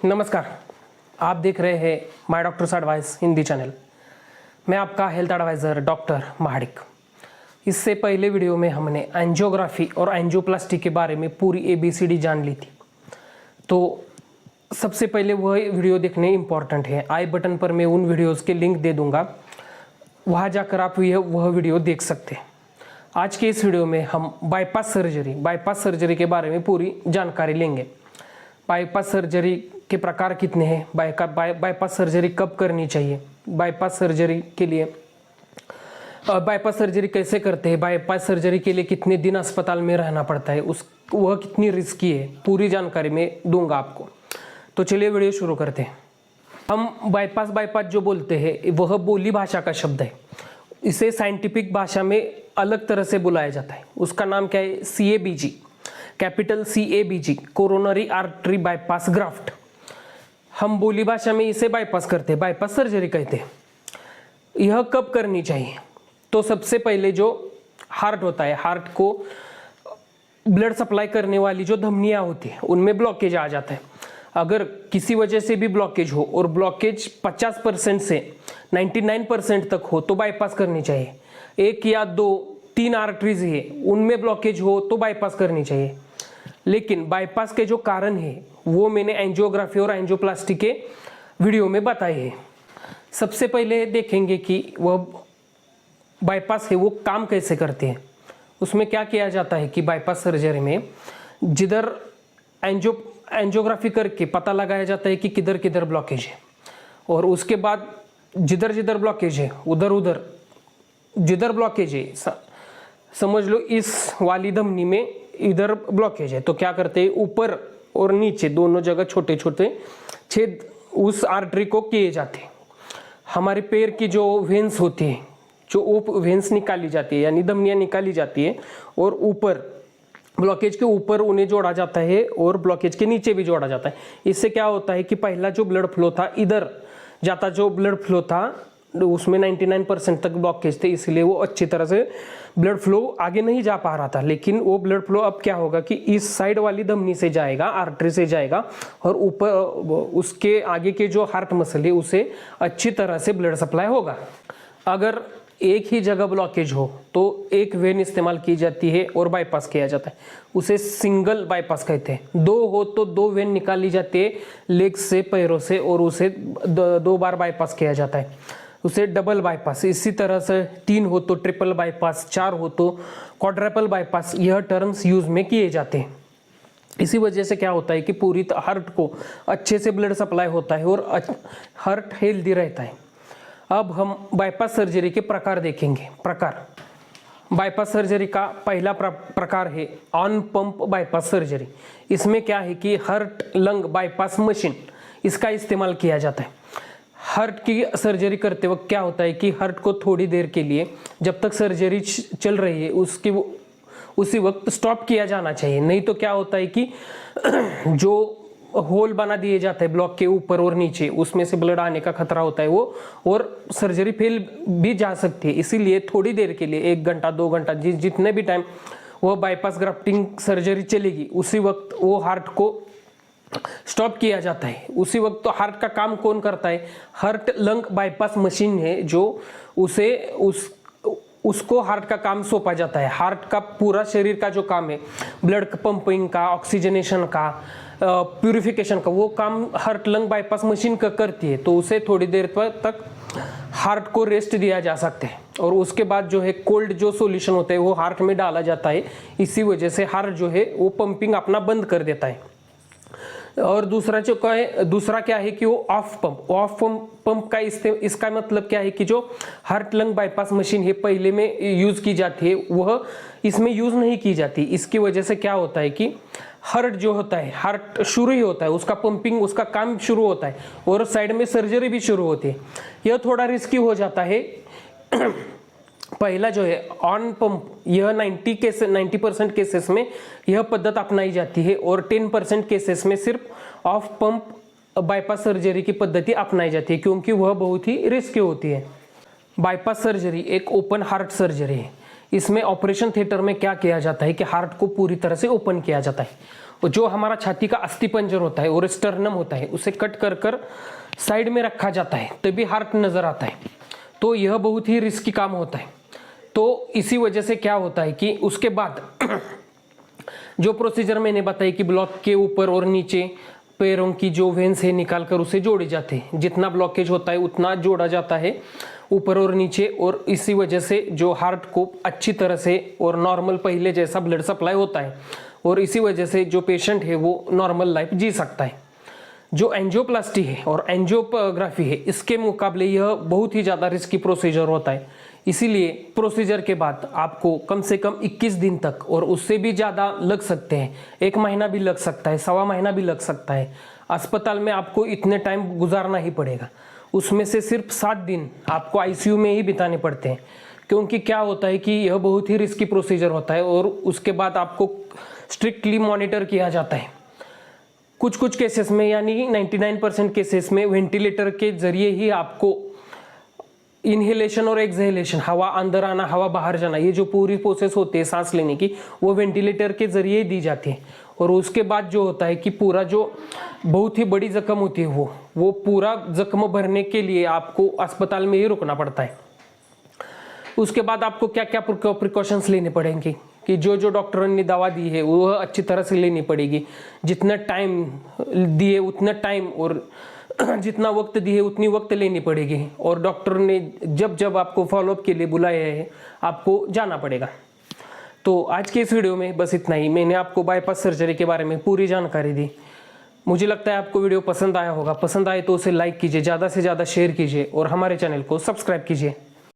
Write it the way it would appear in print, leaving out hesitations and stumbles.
नमस्कार, आप देख रहे हैं my doctors advice Hindi channel. मैं आपका हेल्थ एडवाइज़र डॉक्टर महाडिक। इससे पहले वीडियो में हमने एंजियोग्राफी और एंजियोप्लास्टी के बारे में पूरी ABCD जान ली थी, तो सबसे पहले वह वीडियो देखने इम्पॉर्टेंट है। आई बटन पर मैं उन वीडियोस के लिंक दे दूंगा, वहाँ जाकर आप वह वीडियो देख सकते हैं। आज के इस वीडियो में हम बाईपास सर्जरी के बारे में पूरी जानकारी लेंगे। बाईपास सर्जरी के प्रकार कितने हैं, बाईपास सर्जरी कब करनी चाहिए, बाईपास सर्जरी के लिए बाईपास सर्जरी कैसे करते हैं, बाईपास सर्जरी के लिए कितने दिन अस्पताल में रहना पड़ता है, वह कितनी रिस्की है, पूरी जानकारी मैं दूंगा आपको। तो चलिए वीडियो शुरू करते हैं। हम बाईपास जो बोलते हैं वह बोली भाषा का शब्द है। इसे साइंटिफिक भाषा में अलग तरह से बुलाया जाता है। उसका नाम क्या है? CABG, capital CABG, coronary artery bypass graft. हम बोली भाषा में इसे बाईपास करते हैं, बाईपास सर्जरी कहते हैं। यह कब करनी चाहिए? तो सबसे पहले जो हार्ट होता है, हार्ट को ब्लड सप्लाई करने वाली जो धमनियाँ होती है उनमें ब्लॉकेज आ जाता है। अगर किसी वजह से भी ब्लॉकेज हो और ब्लॉकेज 50% से 99% तक हो तो बाईपास करनी चाहिए। 1 या 2, 3 आर्टरीज है उनमें ब्लॉकेज हो तो बाईपास करनी चाहिए। लेकिन बाईपास के जो कारण है वो मैंने एंजियोग्राफी और एंजियोप्लास्टी के वीडियो में बताए हैं। सबसे पहले देखेंगे कि वह बाईपास है वो काम कैसे करते हैं। उसमें क्या किया जाता है कि बाईपास सर्जरी में जिधर एंजियोग्राफी करके पता लगाया जाता है कि किधर किधर ब्लॉकेज है, और उसके बाद जिधर जिधर ब्लॉकेज है उधर जिधर ब्लॉकेज है, समझ लो इस वाली धमनी में इधर ब्लॉकेज है, तो क्या करते हैं ऊपर और नीचे दोनों जगह छोटे छोटे छेद उस आर्टरी को किए जाते हैं। हमारे पैर की जो वेन्स होती है, जो वेन्स निकाली जाती है यानी धमनियाँ निकाली जाती है, और ऊपर ब्लॉकेज के ऊपर उन्हें जोड़ा जाता है और ब्लॉकेज के नीचे भी जोड़ा जाता है। इससे क्या होता है कि पहला जो ब्लड फ्लो था इधर जाता, जो ब्लड फ्लो था उसमें 99% तक ब्लॉकेज थे, इसलिए वो अच्छी तरह से ब्लड फ्लो आगे नहीं जा पा रहा था। लेकिन वो ब्लड फ्लो अब क्या होगा कि इस साइड वाली धमनी से जाएगा, आर्टरी से जाएगा, और ऊपर उसके आगे के जो हार्ट मसल है उसे अच्छी तरह से ब्लड सप्लाई होगा। अगर एक ही जगह ब्लॉकेज हो तो एक वेन इस्तेमाल की जाती है और बाईपास किया जाता है, उसे सिंगल बाईपास कहते हैं। 2 हो तो 2 वेन निकाली जाती है लेग से, पैरों से, और उसे 2 बार बाईपास किया जाता है, उसे डबल बाईपास। इसी तरह से 3 हो तो ट्रिपल बाईपास, 4 हो तो क्वाड्रपल बाईपास, यह टर्म्स यूज में किए जाते हैं। इसी वजह से क्या होता है कि पूरी हार्ट को अच्छे से ब्लड सप्लाई होता है और हार्ट हेल्दी रहता है। अब हम बाईपास सर्जरी के प्रकार देखेंगे। बाईपास सर्जरी का पहला प्रकार है ऑन पंप बाईपास सर्जरी। इसमें क्या है कि हार्ट लंग बाईपास मशीन, इसका इस्तेमाल किया जाता है। हार्ट की सर्जरी करते वक्त क्या होता है कि हार्ट को थोड़ी देर के लिए, जब तक सर्जरी चल रही है उसी वक्त स्टॉप किया जाना चाहिए। नहीं तो क्या होता है कि जो होल बना दिए जाते हैं ब्लॉक के ऊपर और नीचे, उसमें से ब्लड आने का खतरा होता है वो, और सर्जरी फेल भी जा सकती है। इसीलिए थोड़ी देर के लिए 1 घंटा 2 घंटा जितने भी टाइम वो बाईपास ग्राफ्टिंग सर्जरी चलेगी उसी वक्त वो हार्ट को स्टॉप किया जाता है। उसी वक्त तो हार्ट का काम कौन करता है? हार्ट लंग बाईपास मशीन है जो उसको हार्ट का काम सौंपा जाता है। हार्ट का पूरा शरीर का जो काम है, ब्लड पंपिंग का, ऑक्सीजनेशन का, प्यूरिफिकेशन का, वो काम हार्ट लंग बाईपास मशीन का करती है। तो उसे थोड़ी देर तक हार्ट को रेस्ट दिया जा सकता है, और उसके बाद जो है कोल्ड जो सॉल्यूशन होता है वो हार्ट में डाला जाता है। इसी वजह से हार्ट जो है वो पंपिंग अपना बंद कर देता है। और दूसरा क्या है कि वो ऑफ पंप का इसका मतलब क्या है कि जो हार्ट लंग बाईपास मशीन है पहले में यूज की जाती है वह इसमें यूज नहीं की जाती। इसकी वजह से क्या होता है कि हार्ट जो होता है, हार्ट शुरू ही होता है, उसका पंपिंग, उसका काम शुरू होता है, और साइड में सर्जरी भी शुरू होती है। यह थोड़ा रिस्की हो जाता है। पहला जो है ऑन पंप, यह 90% केसेस में यह पद्धत अपनाई जाती है, और 10% केसेस में सिर्फ ऑफ पंप बाईपास सर्जरी की पद्धति अपनाई जाती है, क्योंकि वह बहुत ही रिस्की होती है। बाईपास सर्जरी एक ओपन हार्ट सर्जरी है। इसमें ऑपरेशन थिएटर में क्या किया जाता है कि हार्ट को पूरी तरह से ओपन किया जाता है, जो हमारा छाती का अस्थिपंजर होता है और स्टर्नम होता है उसे कट कर कर साइड में रखा जाता है, तभी हार्ट नज़र आता है। तो यह बहुत ही रिस्की काम होता है। तो इसी वजह से क्या होता है कि उसके बाद जो प्रोसीजर मैंने बताई कि ब्लॉक के ऊपर और नीचे पैरों की जो वेन्स है निकाल कर उसे जोड़े जाते हैं, जितना ब्लॉकेज होता है उतना जोड़ा जाता है ऊपर और नीचे, और इसी वजह से जो हार्ट को अच्छी तरह से और नॉर्मल पहले जैसा ब्लड सप्लाई होता है, और इसी वजह से जो पेशेंट है वो नॉर्मल लाइफ जी सकता है। जो एंजियोप्लास्टी है और एंजियोग्राफी है इसके मुकाबले यह बहुत ही ज़्यादा रिस्की प्रोसीजर होता है। इसीलिए प्रोसीजर के बाद आपको कम से कम 21 दिन तक और उससे भी ज़्यादा लग सकते हैं, 1 महीना भी लग सकता है, 1.25 महीना भी लग सकता है। अस्पताल में आपको इतने टाइम गुजारना ही पड़ेगा। उसमें से सिर्फ 7 दिन आपको आईसीयू में ही बिताने पड़ते हैं, क्योंकि क्या होता है कि यह बहुत ही रिस्की प्रोसीजर होता है और उसके बाद आपको स्ट्रिक्टली मॉनिटर किया जाता है। कुछ कुछ केसेस में यानी 99% केसेस में वेंटिलेटर के जरिए ही आपको इनहेलेशन और एक्सहेलेशन, हवा अंदर आना हवा बाहर जाना, ये जो पूरी प्रोसेस होती है सांस लेने की वो वेंटिलेटर के जरिए ही दी जाती है। और उसके बाद जो होता है कि पूरा जो बहुत ही बड़ी जख्म होती है वो पूरा जख्म भरने के लिए आपको अस्पताल में ही रुकना पड़ता है। उसके बाद आपको क्या क्या प्रिकॉशंस लेने पड़ेंगे कि जो डॉक्टरों ने दवा दी है वो अच्छी तरह से लेनी पड़ेगी, जितना टाइम दिए उतना टाइम और जितना वक्त दिए उतनी वक्त लेनी पड़ेगी, और डॉक्टर ने जब जब आपको फॉलोअप के लिए बुलाया है आपको जाना पड़ेगा। तो आज के इस वीडियो में बस इतना ही। मैंने आपको बाईपास सर्जरी के बारे में पूरी जानकारी दी। मुझे लगता है आपको वीडियो पसंद आया होगा। पसंद आए तो उसे लाइक कीजिए, ज़्यादा से ज़्यादा शेयर कीजिए और हमारे चैनल को सब्सक्राइब कीजिए।